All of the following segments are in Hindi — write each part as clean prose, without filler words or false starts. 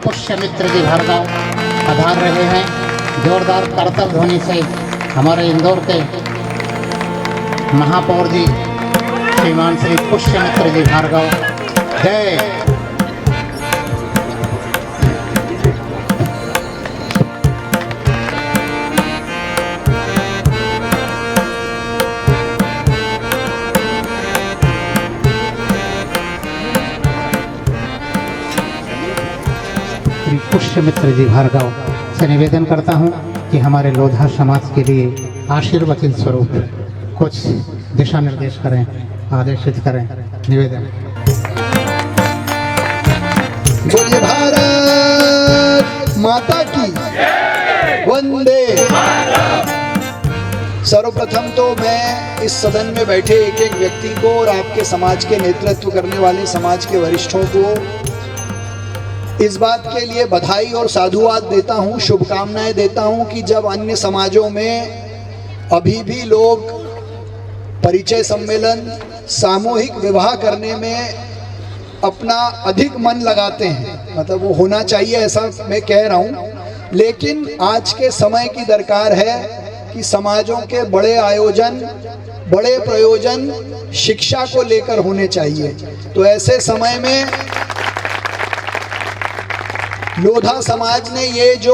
पुष्यमित्र जी भार्गव पधार रहे हैं। जोरदार करतल ध्वनि से हमारे इंदौर के महापौर जी श्रीमान श्री पुष्यमित्र जी भार्गव, जय। श्री पुष्यमित्र जी भार्गव से निवेदन करता हूं कि हमारे लोधा समाज के लिए आशीर्वचन स्वरूप कुछ दिशा निर्देश करें, आदेशित करें। निवेदन। बोलिए भारत माता की वंदे। सर्वप्रथम तो मैं इस सदन में बैठे एक एक व्यक्ति को और आपके समाज के नेतृत्व करने वाले समाज के वरिष्ठों को इस बात के लिए बधाई और साधुवाद देता हूं, शुभकामनाएं देता हूं कि जब अन्य समाजों में अभी भी लोग परिचय सम्मेलन, सामूहिक विवाह करने में अपना अधिक मन लगाते हैं, मतलब वो होना चाहिए ऐसा मैं कह रहा हूं, लेकिन आज के समय की दरकार है कि समाजों के बड़े आयोजन, बड़े प्रयोजन शिक्षा को लेकर होने चाहिए। तो ऐसे समय में लोधा समाज ने ये जो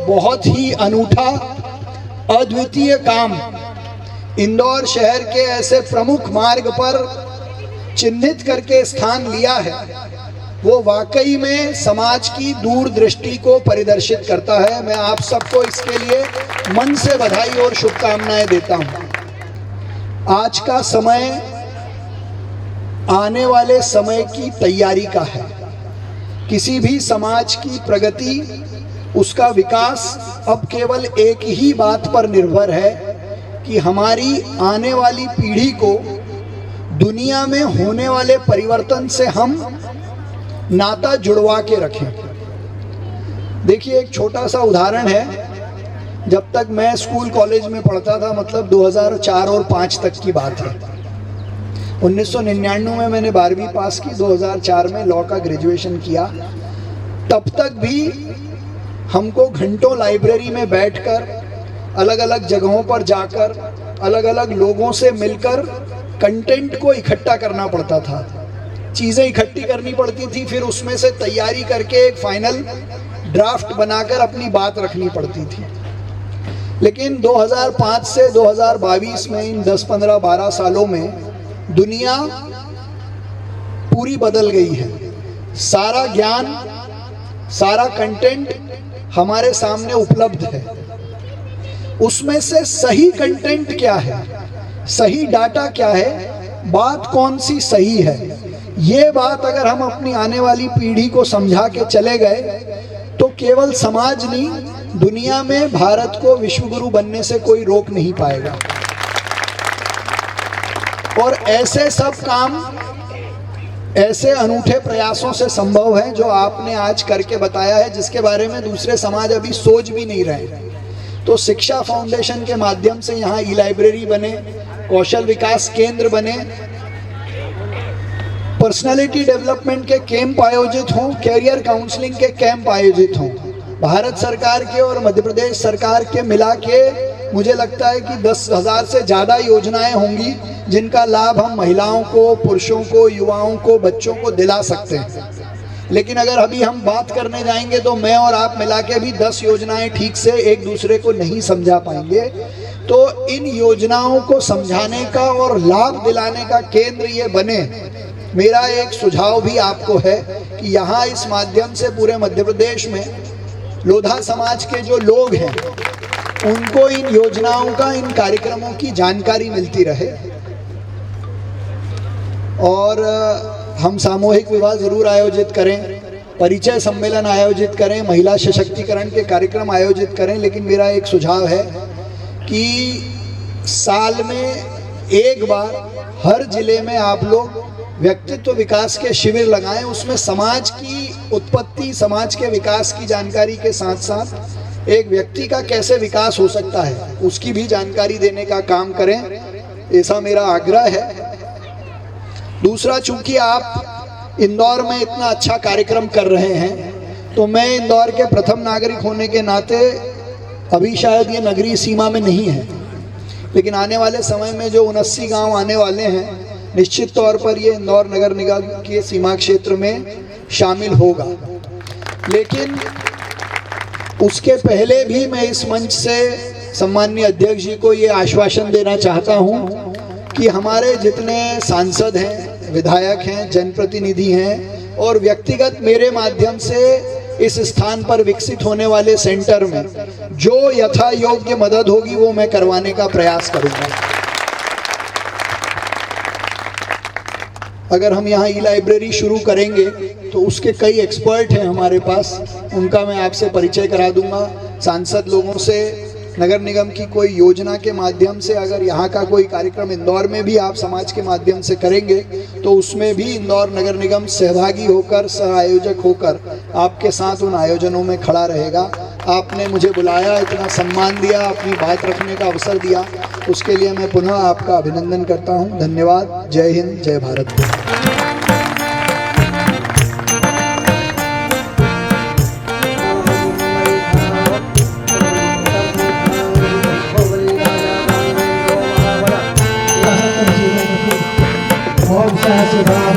बहुत ही अनूठा अद्वितीय काम इंदौर शहर के ऐसे प्रमुख मार्ग पर चिन्हित करके स्थान लिया है, वो वाकई में समाज की दूरदृष्टि को परिदर्शित करता है। मैं आप सबको इसके लिए मन से बधाई और शुभकामनाएं देता हूं। आज का समय आने वाले समय की तैयारी का है। किसी भी समाज की प्रगति, उसका विकास अब केवल एक ही बात पर निर्भर है कि हमारी आने वाली पीढ़ी को दुनिया में होने वाले परिवर्तन से हम नाता जुड़वा के रखें। देखिए, एक छोटा सा उदाहरण है। जब तक मैं स्कूल कॉलेज में पढ़ता था, मतलब 2004 और 5 तक की बात है, 1999 में मैंने 12वीं पास की, 2004 में लॉ का ग्रेजुएशन किया। तब तक भी हमको घंटों लाइब्रेरी में बैठकर, अलग अलग जगहों पर जाकर, अलग अलग लोगों से मिलकर कंटेंट को इकट्ठा करना पड़ता था, चीज़ें इकट्ठी करनी पड़ती थी, फिर उसमें से तैयारी करके एक फाइनल ड्राफ्ट बनाकर अपनी बात रखनी पड़ती थी। लेकिन 2005 से 2022 में, इन 10, 15, 12 सालों में दुनिया पूरी बदल गई है। सारा ज्ञान, सारा कंटेंट हमारे सामने उपलब्ध है। उसमें से सही कंटेंट क्या है, सही डाटा क्या है, बात कौन सी सही है, ये बात अगर हम अपनी आने वाली पीढ़ी को समझा के चले गए तो केवल समाज नहीं, दुनिया में भारत को विश्वगुरु बनने से कोई रोक नहीं पाएगा। और ऐसे सब काम, ऐसे अनूठे प्रयासों से संभव है जो आपने आज करके बताया है, जिसके बारे में दूसरे समाज अभी सोच भी नहीं रहे। तो शिक्षा फाउंडेशन के माध्यम से यहाँ ई लाइब्रेरी बने, कौशल विकास केंद्र बने, पर्सनालिटी डेवलपमेंट के कैंप आयोजित हों, कैरियर काउंसलिंग के कैंप आयोजित हों। भारत सरकार के और मध्य प्रदेश सरकार के मिला के मुझे लगता है कि 10,000 से ज़्यादा योजनाएं होंगी जिनका लाभ हम महिलाओं को, पुरुषों को, युवाओं को, बच्चों को दिला सकते हैं। लेकिन अगर अभी हम बात करने जाएंगे तो मैं और आप मिला के भी 10 योजनाएं ठीक से एक दूसरे को नहीं समझा पाएंगे। तो इन योजनाओं को समझाने का और लाभ दिलाने का केंद्र ये बने। मेरा एक सुझाव भी आपको है कि यहाँ इस माध्यम से पूरे मध्य प्रदेश में लोधा समाज के जो लोग हैं उनको इन योजनाओं का, इन कार्यक्रमों की जानकारी मिलती रहे। और हम सामूहिक विवाह जरूर आयोजित करें, परिचय सम्मेलन आयोजित करें, महिला सशक्तिकरण के कार्यक्रम आयोजित करें। लेकिन मेरा एक सुझाव है कि साल में एक बार हर जिले में आप लोग व्यक्तित्व विकास के शिविर लगाएं। उसमें समाज की उत्पत्ति, समाज के विकास की जानकारी के साथ साथ एक व्यक्ति का कैसे विकास हो सकता है उसकी भी जानकारी देने का काम करें, ऐसा मेरा आग्रह है। दूसरा, चूंकि आप इंदौर में इतना अच्छा कार्यक्रम कर रहे हैं तो मैं इंदौर के प्रथम नागरिक होने के नाते अभी शायद ये नगरीय सीमा में नहीं है, लेकिन आने वाले समय में जो 79 गांव आने वाले हैं, निश्चित तौर पर ये इंदौर नगर निगम के सीमा क्षेत्र में शामिल होगा। लेकिन उसके पहले भी मैं इस मंच से सम्माननीय अध्यक्ष जी को ये आश्वासन देना चाहता हूँ कि हमारे जितने सांसद हैं, विधायक हैं, जनप्रतिनिधि हैं और व्यक्तिगत मेरे माध्यम से इस स्थान पर विकसित होने वाले सेंटर में जो यथा योग्य मदद होगी वो मैं करवाने का प्रयास करूँगा। अगर हम यहाँ ई लाइब्रेरी शुरू करेंगे तो उसके कई एक्सपर्ट हैं हमारे पास, उनका मैं आपसे परिचय करा दूंगा। सांसद लोगों से, नगर निगम की कोई योजना के माध्यम से अगर यहाँ का कोई कार्यक्रम इंदौर में भी आप समाज के माध्यम से करेंगे तो उसमें भी इंदौर नगर निगम सहभागी होकर, सह आयोजक होकर आपके साथ उन आयोजनों में खड़ा रहेगा। आपने मुझे बुलाया, इतना सम्मान दिया, अपनी बात रखने का अवसर दिया, उसके लिए मैं पुनः आपका अभिनंदन करता हूँ। धन्यवाद। जय हिंद, जय भारत। ओम सहस्रनाम